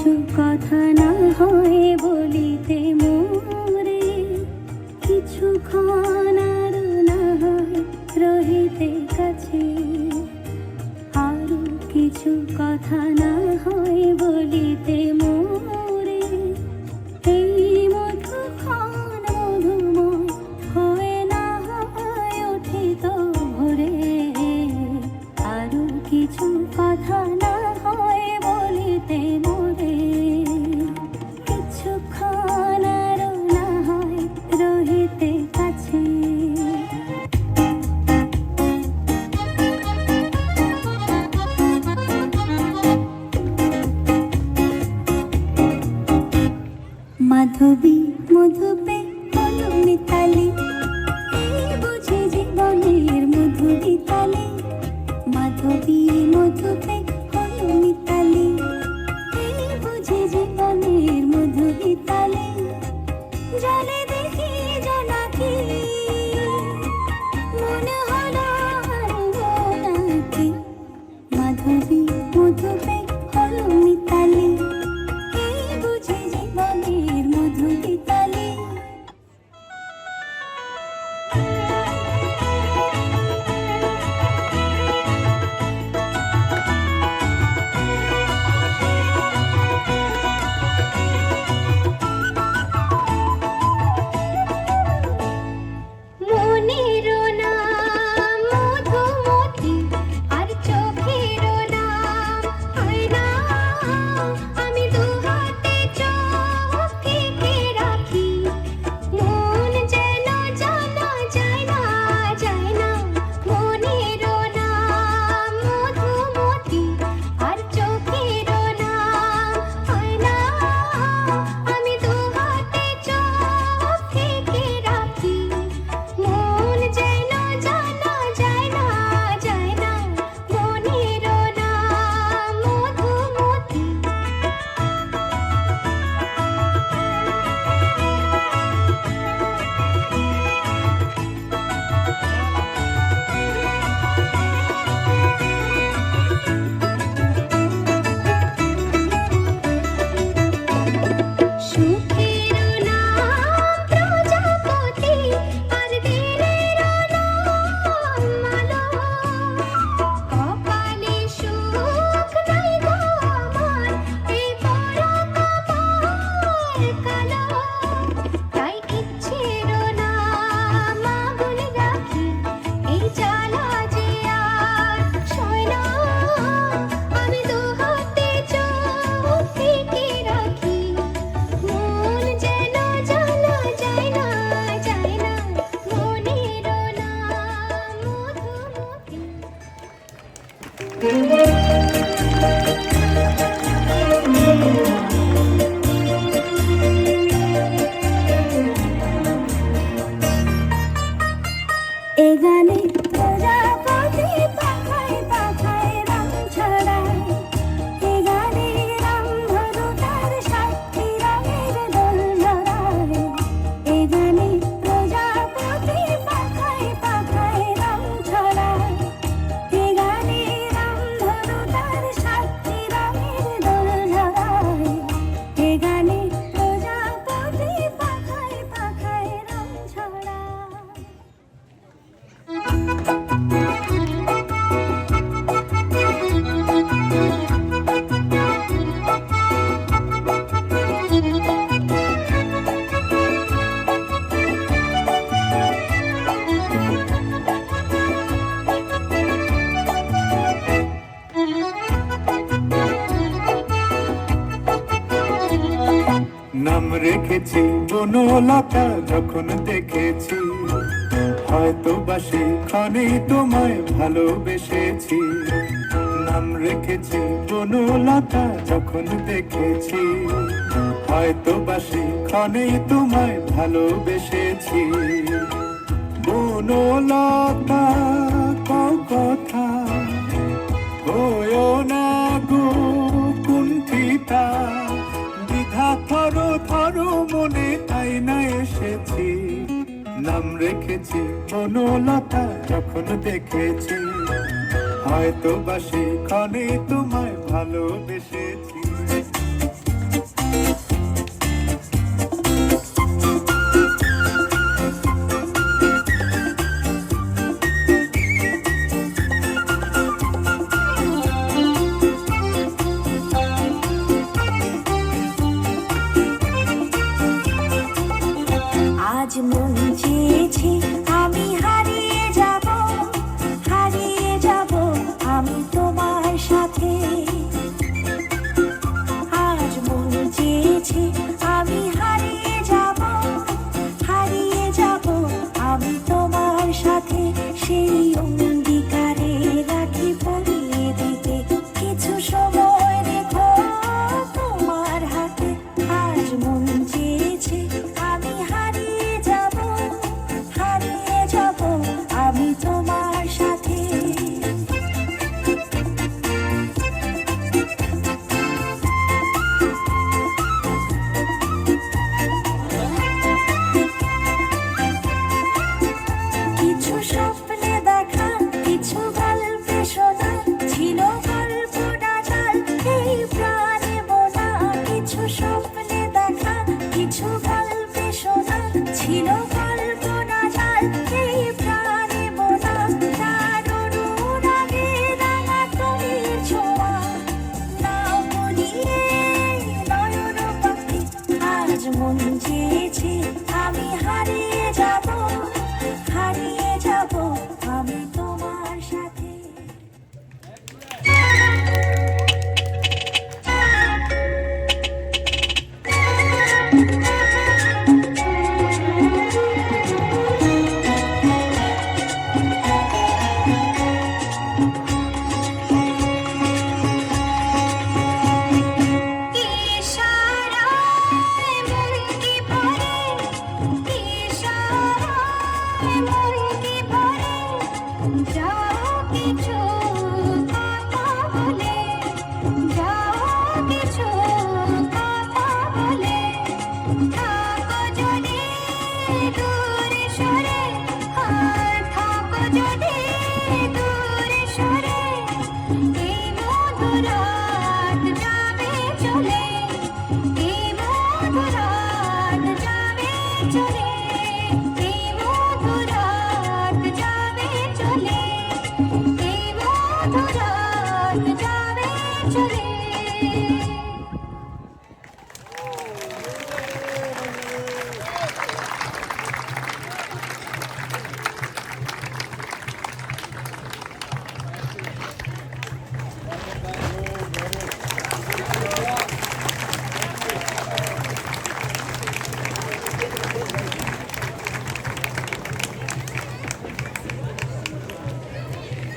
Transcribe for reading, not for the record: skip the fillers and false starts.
কিছু কথা না হয় বলিতে মোরে, কিছুক্ষণ আর না হয় রহিতে কাছে, আরো কিছু কথা না হয় বলিতে মোরে, এই মধুক্ষণ মধুময় হয় না হয় ওঠে তো ভোরে, আরো কিছু কথা না হয় বলিতে মোরে, কিছুক্ষণ আর না হয় রহিতে কাছে। মাধবী মধুপে হলো মিতালি, এই বুঝি জীবনের মধু গীতালি। মাধবী মধুপে হলো মিতালি, এই বুঝি জীবনের মধু গীতালি। জলে দেখি জোনাকি, মনে হলো হারবো নাকি। মাধবী মধুপে হলো মিতালি, এই বুঝি জীবনের মধু গীতালি। মনের নাম মধুমতি, আর চোখের নাম আয়না। আমি দু হাতে চোখ ঢেকে রাখি, মন যেন জানা যায় না যায় না। মনের নাম মধুমতি, আর চোখের নাম আয়না। আমি দু হাতে চোখ ঢেকে রাখি, মন যেন জানা যায় না যায় না। মনের নাম মধুমতি। সুখের নাম প্রজাপতি, আর দিনের নাম আলো। কপালে সুখ নাই গো আমার, এই বড় কপাল কালো। তাই ইচ্ছের নাম আগুন রাখি, এই জ্বালা যে আর সয় না। আমি দু হাতে চোখ ঢেকে রাখি, মন যেন জানা যায় না যায় না। মনের নাম মধুমতি। এ গানে প্রজাপতি পাখায় পাখায় রং ছড়ায়, এ গানে রামধনু তার সাতটি রঙের দোল জড়ায়। এ গানে প্রজাপতি পাখায় পাখায় রং ছড়ায়, এ গানে রামধনু তার সাতটি রঙের দোল জড়ায়। এ গানে প্রজাপতি পাখায় পাখায় রং ছড়ায়। নাম রেখেছি বনলতা, যখন দেখেছি হয়তো বা সেখানেই তোমায় ভালোবেসেছি। নাম রেখেছি বনলতা, যখন দেখেছি হয়তো বা সেখানেই তোমায় ভালোবেসেছি। বনলতা কও কথা, হয়ো না গো কুণ্ঠিতা। দ্বিধা থরো থরো মনে আয়না এসেছি। নাম রেখেছি বনলতা, যখন দেখেছি হয়তো বা সেখানে তোমায় ভালোবেসেছি। চলে